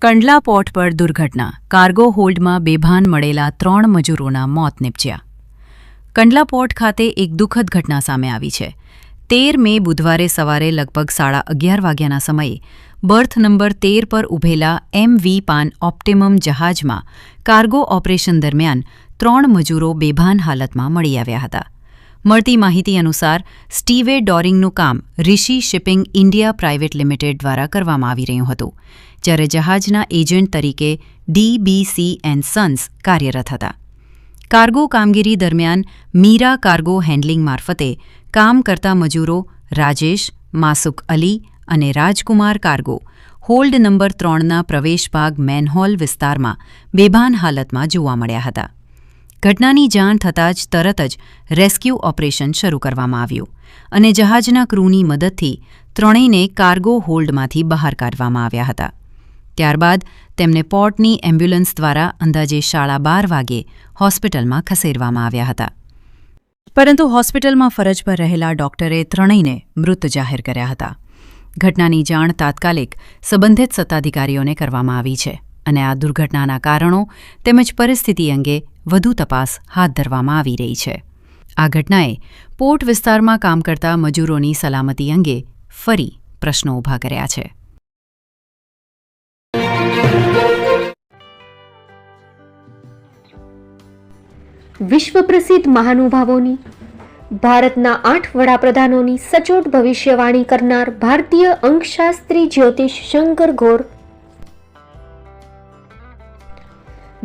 Kandla port પર દુર્ઘટના, cargo હોલ્ડમાં બેભાન મળેલા 3 મજૂરોના મોત નિપજ્યા. કંડલા પોર્ટ ખાતે એક દુઃખદ ઘટના સામે આવી છે. 13 મે બુધવારે સવારે લગભગ 11:30 વાગ્યાના સમયે બર્થ નંબર 13 પર ઊભેલા MV પાન ઓપ્ટિમમ જહાજમાં કાર્ગો ઓપરેશન દરમિયાન 3 મજૂરો બેભાન હાલતમાં મળી આવ્યા હતા. મળતી માહિતી અનુસાર સ્ટીવે ડોરિંગનું કામ Rishi shipping India private limited દ્વારા કરવામાં આવી રહ્યું હતું, જ્યારે જહાજના એજન્ટ તરીકે DBC એન્ડ સન્સ કાર્યરત હતા. કાર્ગો કામગીરી દરમિયાન મીરા કાર્ગો હેન્ડલિંગ મારફતે કામ કરતા મજૂરો રાજેશ, માસુક અલી અને રાજકુમાર કાર્ગો હોલ્ડ નંબર 3ના પ્રવેશ ભાગ મેનહોલ વિસ્તારમાં બેભાન હાલતમાં જોવા મળ્યા હતા. ઘટનાની જાણ થતાં જ તરત જ રેસ્ક્યુ ઓપરેશન શરૂ કરવામાં આવ્યું અને જહાજના ક્રૂની મદદથી ત્રણેયને કાર્ગો હોલ્ડમાંથી બહાર કાઢવામાં આવ્યા હતા. ત્યારબાદ તેમને પોર્ટની એમ્બ્યુલન્સ દ્વારા અંદાજે 12:30 વાગ્યે હોસ્પિટલમાં ખસેડવામાં આવ્યા હતા. પરંતુ હોસ્પિટલમાં ફરજ પર રહેલા ડોક્ટરે ત્રણેયને મૃત જાહેર કર્યા હતા. ઘટનાની જાણ તાત્કાલિક સંબંધિત સત્તાધિકારીઓને કરવામાં આવી છે અને આ દુર્ઘટનાના કારણો તેમજ પરિસ્થિતિ અંગે વધુ તપાસ હાથ ધરવામાં આવી રહી છે. આ ઘટનાએ પોર્ટ વિસ્તારમાં કામ કરતા મજૂરોની સલામતી અંગે ફરી પ્રશ્નો ઊભા કર્યા છે. વિશ્વ પ્રસિદ્ધ મહાનુભાવોની, ભારતના 8 વડાપ્રધાનોની સચોટ ભવિષ્યવાણી કરનાર ભારતીય અંકશાસ્ત્રી જ્યોતિષ શંકર ગોર,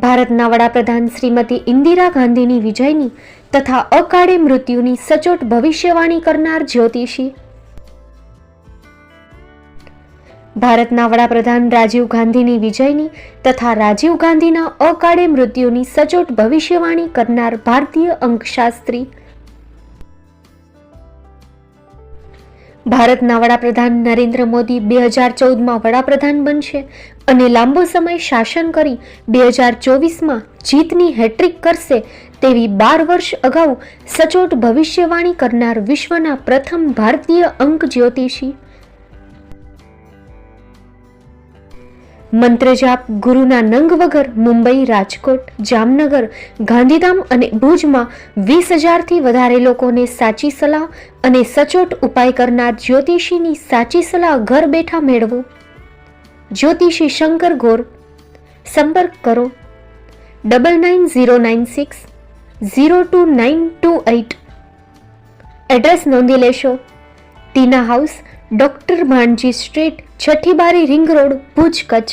ભારતના વડાપ્રધાન શ્રીમતી ઇન્દિરા ગાંધીની વિજયની તથા અકાળે મૃત્યુની સચોટ ભવિષ્યવાણી કરનાર જ્યોતિષી, ભારતના વડાપ્રધાન રાજીવ ગાંધીની વિજયની તથા રાજીવ ગાંધીના અકાળે મૃત્યુની સચોટ ભવિષ્યવાણી કરનાર ભારતીય અંકશાસ્ત્રી, ભારતના વડાપ્રધાન નરેન્દ્ર મોદી 2014માં વડાપ્રધાન બનશે અને લાંબો સમય શાસન કરી 2024માં જીતની હેટ્રિક કરશે તેવી 12 વર્ષ અગાઉ સચોટ ભવિષ્યવાણી કરનાર વિશ્વના પ્રથમ ભારતીય અંક જ્યોતિષી, મંત્રજાપ ગુરુના નંગ વગર મુંબઈ, રાજકોટ, જામનગર, ગાંધીધામ અને ભુજમાં 20,000થી વધારે લોકોને સાચી સલાહ અને સચોટ ઉપાય કરનાર જ્યોતિષીની સાચી સલાહ ઘર બેઠા મેળવો. જ્યોતિષી શંકર ગોર. સંપર્ક કરો 9909602928. એડ્રેસ નોંધી લેશો. ટીના હાઉસ, ડોક્ટર ભાણજી સ્ટ્રીટ, છઠ્ઠી બારી, રિંગ રોડ, ભુજ, કચ્છ.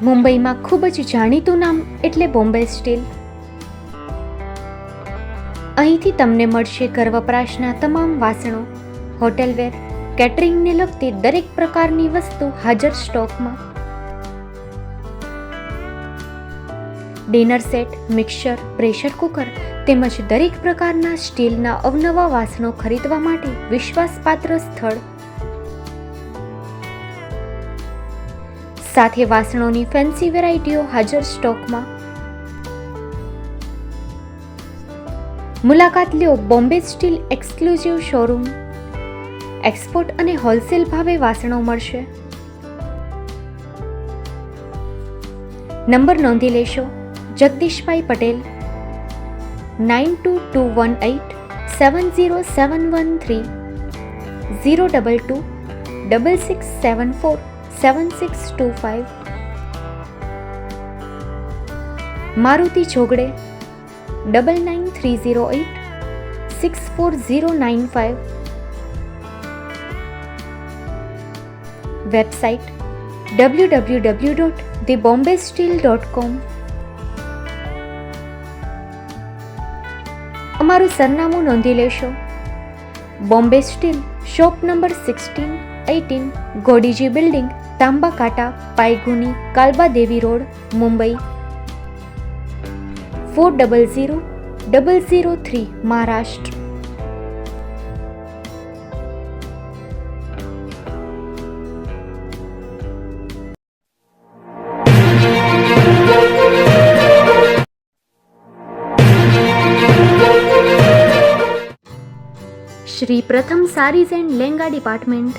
મુંબઈમાં ખૂબ જ જાણીતું નામ એટલે બોમ્બે સ્ટીલ. અહીંથી તમને મળશે ઘર વપરાશના તમામ વાસણો, હોટેલવેર, કેટરિંગને લગતી દરેક પ્રકારની વસ્તુ હાજર સ્ટોકમાં. Dinner set, mixer, pressure cooker તેમજ દરેક પ્રકારના સ્ટીલના અવનવા વાસણો ખરીદવા માટે વિશ્વાસપાત્ર સ્થળ. સાથે વાસણોની ફેન્સી વેરાયટીઓ હાજર સ્ટોકમાં. મુલાકાત લ્યો Bombay steel exclusive showroom. Export અને હોલસેલ ભાવે વાસણો મળશે. નંબર નોંધી લેશો. જગદીશભાઈ પટેલ 9221870713 022 6674 7625. મારુતિ જોગડે 9930864095. Website www.thebombasteel.com. અમારું સરનામું નોંધી લેશો. Bombay steel, shop number 16-18, Godiji building, Tamba Kanta, Pydhonie, Kalba Devi road, Mumbai 400003, Maharashtra. Shri Pratham saris and lehenga department,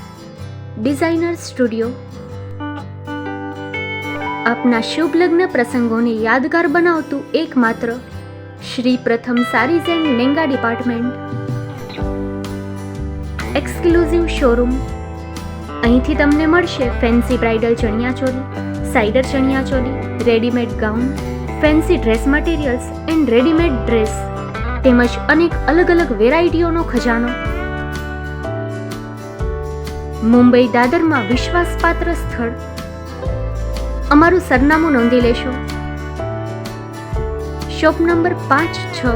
designer studio. આપના શુભ લગ્ન પ્રસંગોને યાદગાર બનાવતું એકમાત્ર Shri Pratham saris and lehenga department, exclusive showroom. અહીંથી તમને મળશે fancy bridal chaniya choli, cider chaniya choli, readymade gown, fancy dress materials and readymade dress તેમજ અનેક અલગ અલગ વેરાયટીઓનો ખજાનો. મુંબઈ દાદરમાં વિશ્વાસપાત્ર સ્થળ. અમારું સરનામું નોંધી લેશો. Shop number 5-6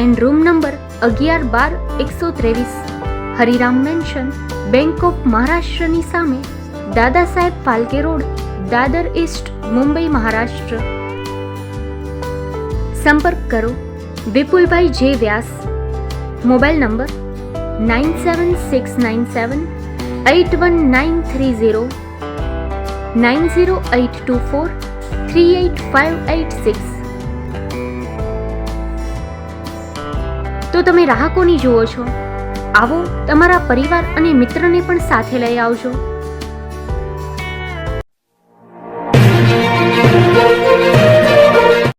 and room number 11-12-123, Hariram mansion, bank of મહારાષ્ટ્રની સામે, દાદા સાહેબ ફાલ્કે રોડ, દાદર ઈસ્ટ, મુંબઈ, મહારાષ્ટ્ર. સંપર્ક કરો વિપુલભાઈ જે વ્યાસ. Mobile number 9769781930, 9082438586. તો તમે રાહ કોની જુઓ છો? આવો, તમારા પરિવાર અને મિત્રને પણ સાથે લઈ આવજો.